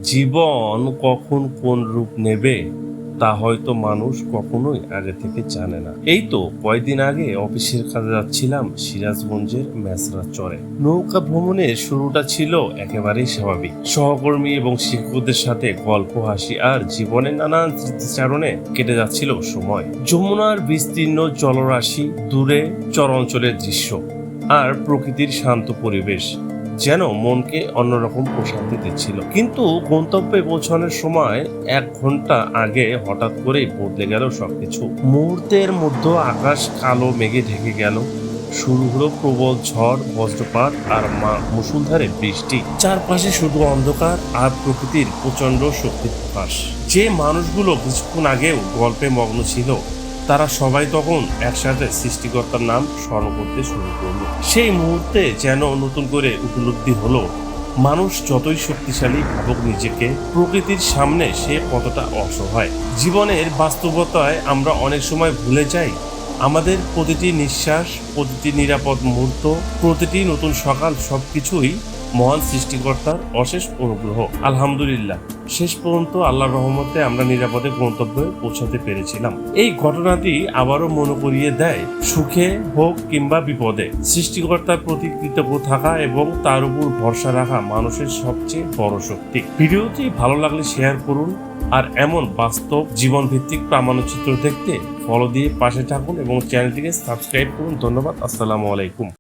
জীবন কখন কোন রূপ নেবে তা হয়তো মানুষ কখনোই আগে থেকে জানে না। এই তো কয়েকদিন আগে অফিসের কাজে যাচ্ছিলাম সিরাজগঞ্জের মেসরা চরে। নৌকা ভ্রমণের শুরুটা ছিল একেবারেই স্বাভাবিক। সহকর্মী এবং শিক্ষকদের সাথে গল্প, হাসি আর জীবনের নানান স্মৃতিচারণে কেটে যাচ্ছিল সময়। যমুনার বিস্তীর্ণ জলরাশি, দূরে চর অঞ্চলের দৃশ্য আর প্রকৃতির শান্ত পরিবেশ যেন মনকে অন্যরকম প্রশান্তি দিচ্ছিল। কিন্তু গন্তব্যে পৌঁছানোর সময় 1 ঘন্টা আগে হঠাৎ করেই বদলে গেল সবকিছু। মুহূর্তের মধ্যে আকাশ কালো মেঘে ঢেকে গেল, শুরু হলো প্রবল ঝড়, বজ্রপাত আর মুষলধারে বৃষ্টি। চারপাশে শুধু অন্ধকার আর প্রকৃতির প্রচন্ড শক্তির প্রকাশ। যে মানুষগুলো কিছুক্ষণ আগেও গল্পে মগ্ন ছিল, তারা সবাই তখন একসাথে সৃষ্টিকর্তার নাম স্মরণ করতে শুরু করলো। সেই মুহূর্তে যেন নতুন করে উপলব্ধি হলো, মানুষ যতই শক্তিশালী ভাবুক নিজেকে, প্রকৃতির সামনে সে কতটা অসহায়। জীবনের বাস্তবতায় আমরা অনেক সময় ভুলে যাই, আমাদের প্রতিটি নিঃশ্বাস, প্রতিটি নিরাপদ মুহূর্ত, প্রতিটি নতুন সকাল সবকিছুই মহান সৃষ্টিকর্তার অশেষ অনুগ্রহ। আলহামদুলিল্লাহ, শেষ পর্যন্ত আল্লাহর রহমতে আমরা নিরাপদে গন্তব্যে পৌঁছাতে পেরেছিলাম। এই ঘটনাটি আবারও মনে করিয়ে দেয়, সুখে হোক কিংবা বিপদে সৃষ্টিকর্তার প্রতি কৃতজ্ঞ থাকা এবং তার উপর ভরসা রাখা মানুষের সবচেয়ে বড় শক্তি। ভিডিওটি ভালো লাগলে শেয়ার করুন, আর এমন বাস্তব জীবন ভিত্তিক প্রামাণ্যচিত্র দেখতে ফলো দিয়ে পাশে থাকুন এবং চ্যানেলটিকে সাবস্ক্রাইব করুন। ধন্যবাদ। আসসালামু আলাইকুম।